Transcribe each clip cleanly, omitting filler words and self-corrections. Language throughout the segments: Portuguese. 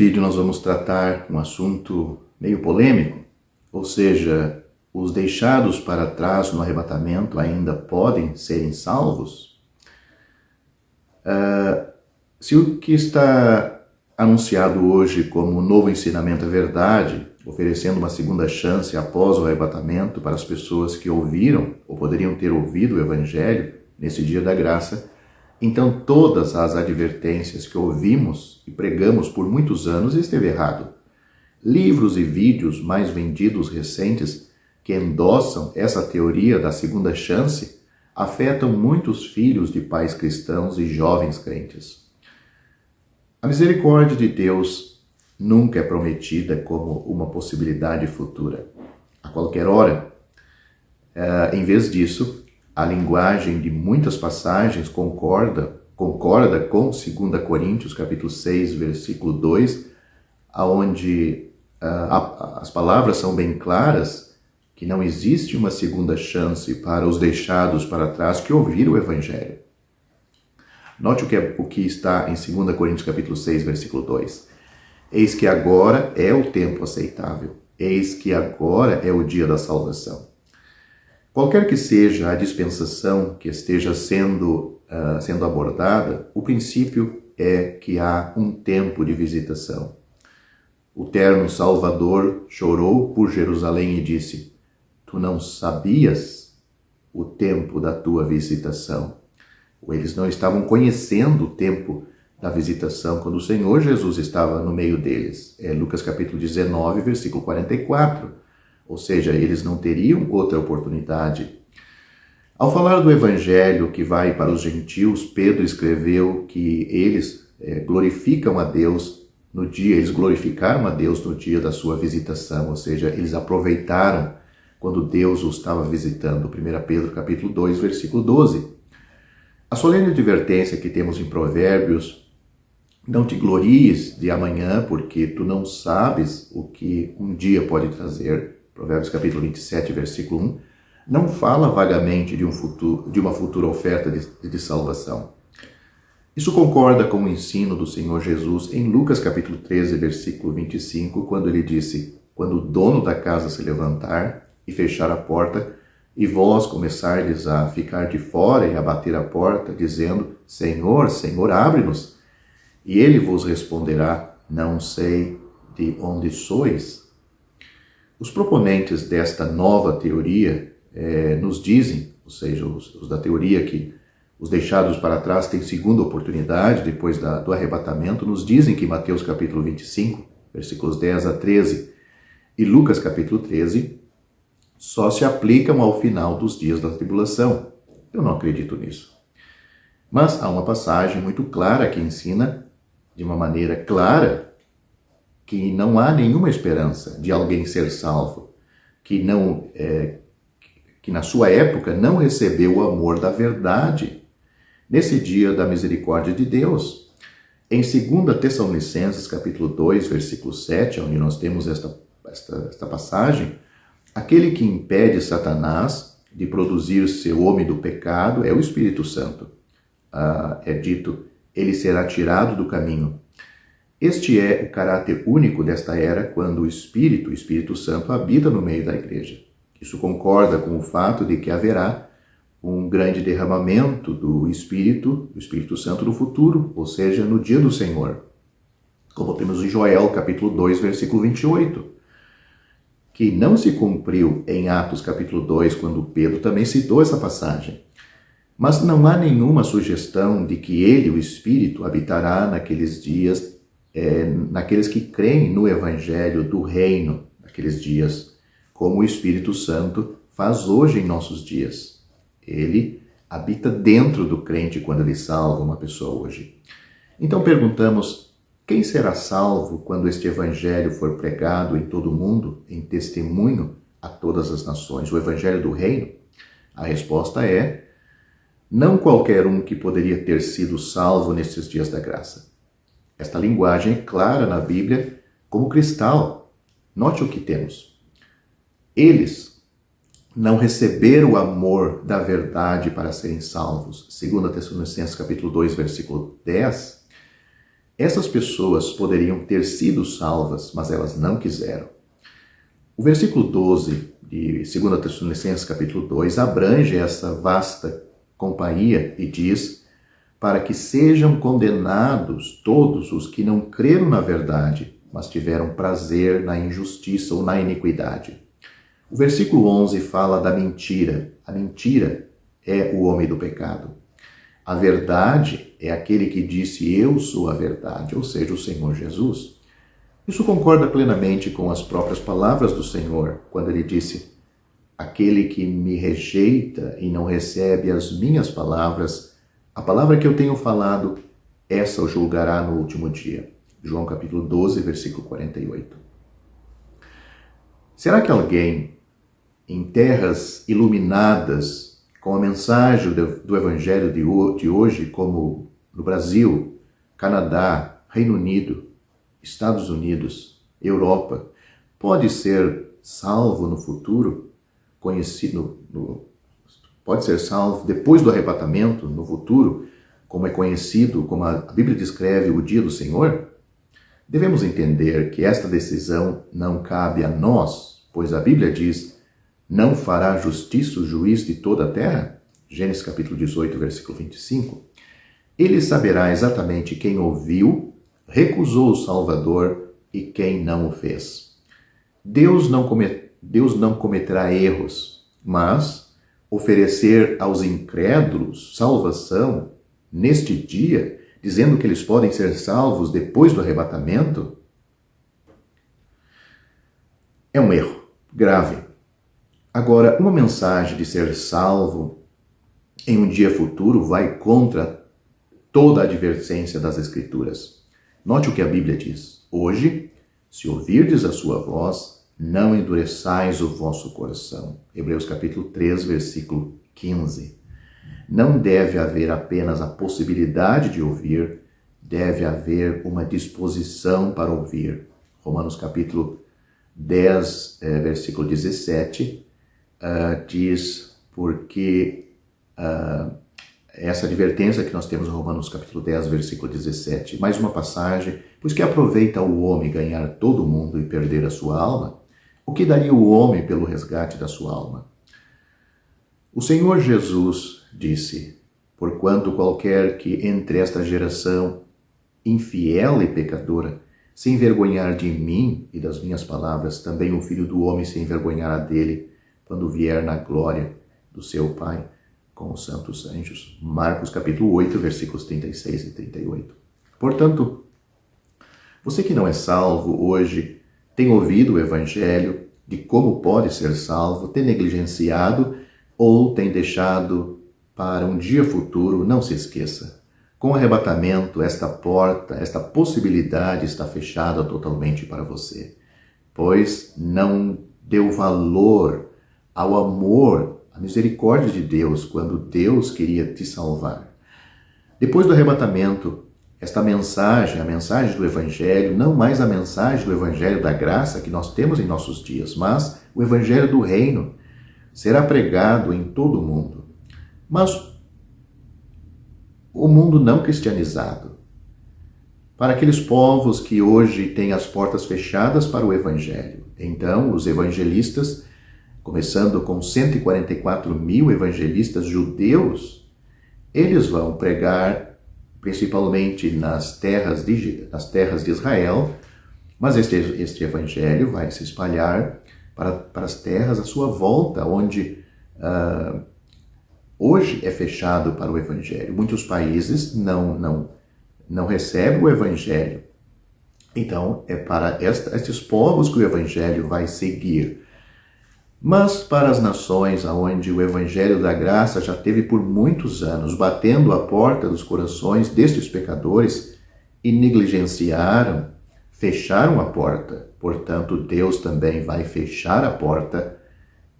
vídeo nós vamos tratar um assunto meio polêmico, ou seja, os deixados para trás no arrebatamento ainda podem serem salvos? Se o que está anunciado hoje como novo ensinamento é verdade, oferecendo uma segunda chance após o arrebatamento para as pessoas que ouviram ou poderiam ter ouvido o Evangelho nesse dia da graça, então todas as advertências que ouvimos e pregamos por muitos anos esteve errado. Livros e vídeos mais vendidos recentes que endossam essa teoria da segunda chance afetam muitos filhos de pais cristãos e jovens crentes. A misericórdia de Deus nunca é prometida como uma possibilidade futura. A qualquer hora, em vez disso, a linguagem de muitas passagens concorda com 2 Coríntios, capítulo 6, versículo 2, onde as palavras são bem claras que não existe uma segunda chance para os deixados para trás que ouviram o Evangelho. Note o que está em 2 Coríntios, capítulo 6, versículo 2. Eis que agora é o tempo aceitável, eis que agora é o dia da salvação. Qualquer que seja a dispensação que esteja sendo abordada, o princípio é que há um tempo de visitação. O terno Salvador chorou por Jerusalém e disse: Tu não sabias o tempo da tua visitação. Ou eles não estavam conhecendo o tempo da visitação quando o Senhor Jesus estava no meio deles. É Lucas capítulo 19, versículo 44. Ou seja, eles não teriam outra oportunidade. Ao falar do evangelho que vai para os gentios, Pedro escreveu que eles glorificaram a Deus no dia da sua visitação, ou seja, eles aproveitaram quando Deus os estava visitando. 1 Pedro capítulo 2, versículo 12. A solene advertência que temos em Provérbios: não te glories de amanhã, porque tu não sabes o que um dia pode trazer. Provérbios capítulo 27, versículo 1, não fala vagamente de uma futura oferta de salvação. Isso concorda com o ensino do Senhor Jesus em Lucas capítulo 13, versículo 25, quando ele disse: quando o dono da casa se levantar e fechar a porta, e vós começardes a ficar de fora e a bater a porta, dizendo: Senhor, Senhor, abre-nos. E ele vos responderá: não sei de onde sois. Os proponentes desta nova teoria nos dizem, ou seja, os da teoria que os deixados para trás têm segunda oportunidade depois do arrebatamento, nos dizem que Mateus capítulo 25, versículos 10 a 13 e Lucas capítulo 13 só se aplicam ao final dos dias da tribulação. Eu não acredito nisso. Mas há uma passagem muito clara que ensina de uma maneira clara que não há nenhuma esperança de alguém ser salvo, que na sua época não recebeu o amor da verdade nesse dia da misericórdia de Deus. Em 2 Tessalonicenses, capítulo 2, versículo 7, onde nós temos esta passagem, aquele que impede Satanás de produzir seu homem do pecado é o Espírito Santo. É dito: ele será tirado do caminho. Este é o caráter único desta era, quando o Espírito Santo habita no meio da igreja. Isso concorda com o fato de que haverá um grande derramamento do Espírito Santo no futuro, ou seja, no dia do Senhor. Como temos em Joel, capítulo 2, versículo 28, que não se cumpriu em Atos, capítulo 2, quando Pedro também citou essa passagem. Mas não há nenhuma sugestão de que ele, o Espírito, habitará naqueles dias, naqueles que creem no Evangelho do Reino, naqueles dias, como o Espírito Santo faz hoje em nossos dias. Ele habita dentro do crente quando ele salva uma pessoa hoje. Então perguntamos: quem será salvo quando este Evangelho for pregado em todo o mundo, em testemunho a todas as nações? O Evangelho do Reino? A resposta é: não qualquer um que poderia ter sido salvo nesses dias da graça. Esta linguagem é clara na Bíblia como cristal. Note o que temos. Eles não receberam o amor da verdade para serem salvos. 2 Tessalonicenses capítulo 2, versículo 10. Essas pessoas poderiam ter sido salvas, mas elas não quiseram. O versículo 12 de 2 Tessalonicenses capítulo 2 abrange essa vasta companhia e diz: para que sejam condenados todos os que não creram na verdade, mas tiveram prazer na injustiça ou na iniquidade. O versículo 11 fala da mentira. A mentira é o homem do pecado. A verdade é aquele que disse: eu sou a verdade, ou seja, o Senhor Jesus. Isso concorda plenamente com as próprias palavras do Senhor, quando ele disse: aquele que me rejeita e não recebe as minhas palavras, a palavra que eu tenho falado, essa o julgará no último dia. João capítulo 12, versículo 48. Será que alguém em terras iluminadas com a mensagem do Evangelho de hoje, como no Brasil, Canadá, Reino Unido, Estados Unidos, Europa, pode ser salvo no futuro, pode ser salvo depois do arrebatamento, no futuro, como é conhecido, como a Bíblia descreve o dia do Senhor? Devemos entender que esta decisão não cabe a nós, pois a Bíblia diz: não fará justiça o juiz de toda a terra? Gênesis capítulo 18, versículo 25. Ele saberá exatamente quem ouviu, recusou o Salvador e quem não o fez. Deus não cometerá erros, mas oferecer aos incrédulos salvação neste dia, dizendo que eles podem ser salvos depois do arrebatamento, é um erro grave. Agora, uma mensagem de ser salvo em um dia futuro vai contra toda a advertência das Escrituras. Note o que a Bíblia diz: hoje, se ouvirdes a sua voz, não endureçais o vosso coração. Hebreus capítulo 3, versículo 15. Não deve haver apenas a possibilidade de ouvir, deve haver uma disposição para ouvir. Romanos capítulo 10, versículo 17, diz porque essa advertência que nós temos em Romanos capítulo 10, versículo 17. Mais uma passagem: pois que aproveita o homem ganhar todo o mundo e perder a sua alma? O que daria o homem pelo resgate da sua alma? O Senhor Jesus disse: porquanto qualquer que entre esta geração infiel e pecadora se envergonhar de mim e das minhas palavras, também o Filho do Homem se envergonhará dele quando vier na glória do seu Pai com os santos anjos. Marcos capítulo 8, versículos 36 e 38. Portanto, você que não é salvo hoje, tem ouvido o Evangelho de como pode ser salvo, tem negligenciado ou tem deixado para um dia futuro, não se esqueça. Com o arrebatamento, esta porta, esta possibilidade está fechada totalmente para você, pois não deu valor ao amor, à misericórdia de Deus, quando Deus queria te salvar. Depois do arrebatamento, esta mensagem, a mensagem do Evangelho, não mais a mensagem do Evangelho da graça que nós temos em nossos dias, mas o Evangelho do Reino, será pregado em todo o mundo. Mas o mundo não cristianizado, para aqueles povos que hoje têm as portas fechadas para o Evangelho. Então, os evangelistas, começando com 144 mil evangelistas judeus, eles vão pregar principalmente nas terras de Israel, mas este evangelho vai se espalhar para as terras à sua volta, onde hoje é fechado para o evangelho. Muitos países não recebem o evangelho. Então, é para estes povos que o evangelho vai seguir. Mas para as nações onde o evangelho da graça já teve por muitos anos batendo a porta dos corações destes pecadores e negligenciaram, fecharam a porta. Portanto, Deus também vai fechar a porta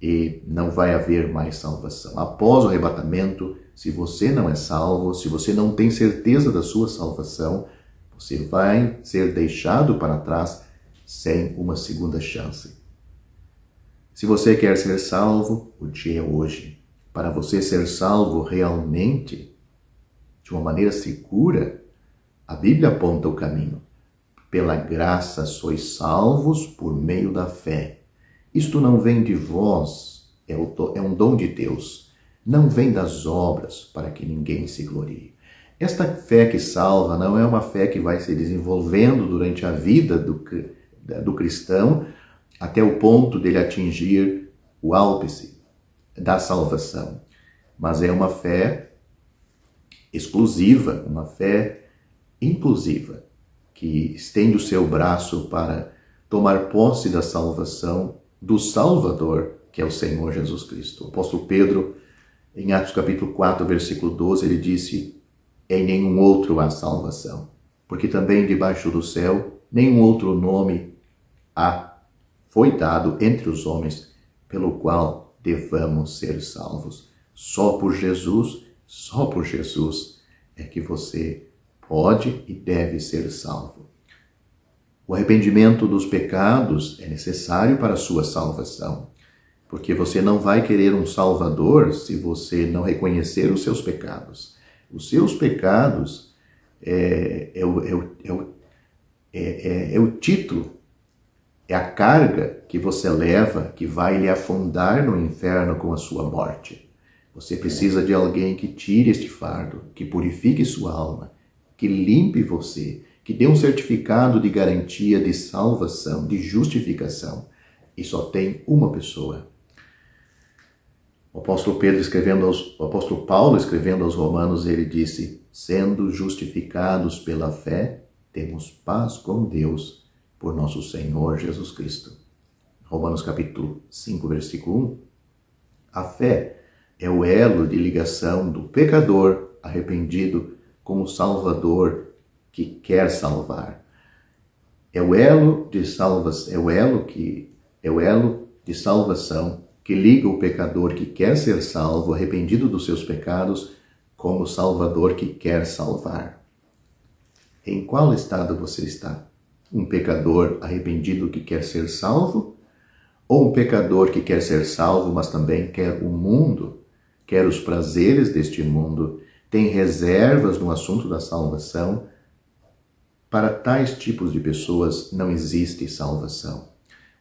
e não vai haver mais salvação. Após o arrebatamento, se você não é salvo, se você não tem certeza da sua salvação, você vai ser deixado para trás sem uma segunda chance. Se você quer ser salvo, o dia é hoje. Para você ser salvo realmente, de uma maneira segura, A Bíblia aponta o caminho. Pela graça sois salvos por meio da fé. Isto não vem de vós, é um dom de Deus. Não vem das obras, para que ninguém se glorie. Esta fé que salva não é uma fé que vai se desenvolvendo durante a vida do cristão até o ponto dele atingir o ápice da salvação. Mas é uma fé exclusiva, uma fé inclusiva, que estende o seu braço para tomar posse da salvação do Salvador, que é o Senhor Jesus Cristo. O apóstolo Pedro, em Atos capítulo 4, versículo 12, ele disse: em nenhum outro há salvação, porque também debaixo do céu nenhum outro nome foi dado entre os homens pelo qual devamos ser salvos. Só por Jesus é que você pode e deve ser salvo. O arrependimento dos pecados é necessário para a sua salvação, porque você não vai querer um Salvador se você não reconhecer os seus pecados. Os seus pecados é o título, é a carga que você leva que vai lhe afundar no inferno com a sua morte. Você precisa de alguém que tire este fardo, que purifique sua alma, que limpe você, que dê um certificado de garantia de salvação, de justificação. E só tem uma pessoa. O apóstolo Paulo escrevendo aos Romanos, ele disse: sendo justificados pela fé, temos paz com Deus por nosso Senhor Jesus Cristo. Romanos capítulo 5, versículo 1. A fé é o elo de ligação do pecador arrependido com o Salvador que quer salvar. É o elo de salvação que liga o pecador que quer ser salvo, arrependido dos seus pecados, com o Salvador que quer salvar. Em qual estado você está? Um pecador arrependido que quer ser salvo? Ou um pecador que quer ser salvo, mas também quer o mundo, quer os prazeres deste mundo, tem reservas no assunto da salvação? Para tais tipos de pessoas não existe salvação.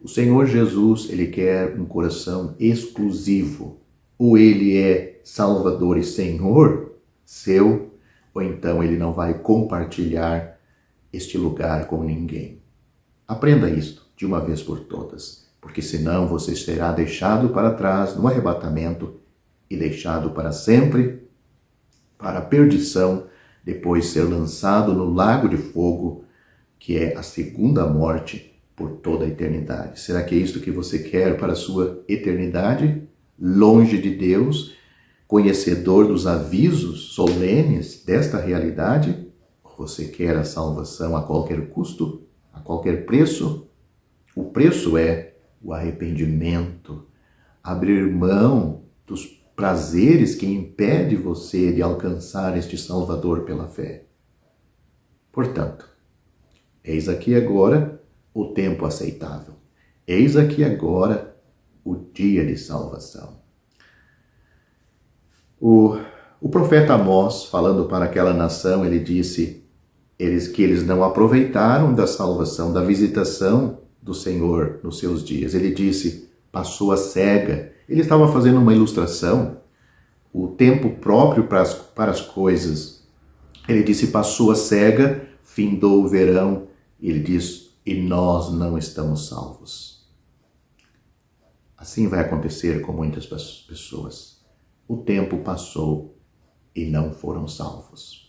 O Senhor Jesus, ele quer um coração exclusivo. Ou ele é Salvador e Senhor seu, ou então ele não vai compartilhar este lugar com ninguém. Aprenda isto de uma vez por todas, porque senão você será deixado para trás no arrebatamento e deixado para sempre para a perdição, depois ser lançado no lago de fogo, que é a segunda morte, por toda a eternidade. Será que é isto que você quer para a sua eternidade? Longe de Deus, conhecedor dos avisos solenes desta realidade? Ou você quer a salvação a qualquer custo, a qualquer preço? O preço é o arrependimento, abrir mão dos prazeres que impede você de alcançar este Salvador pela fé. Portanto, eis aqui agora o tempo aceitável. Eis aqui agora o dia de salvação. O profeta Amós, falando para aquela nação, ele disse que eles não aproveitaram da salvação, da visitação do Senhor nos seus dias. Ele disse, passou a cega. Ele estava fazendo uma ilustração, o tempo próprio para as coisas. Ele disse, passou a cega, findou o verão. Ele diz, e nós não estamos salvos. Assim vai acontecer com muitas pessoas. O tempo passou e não foram salvos.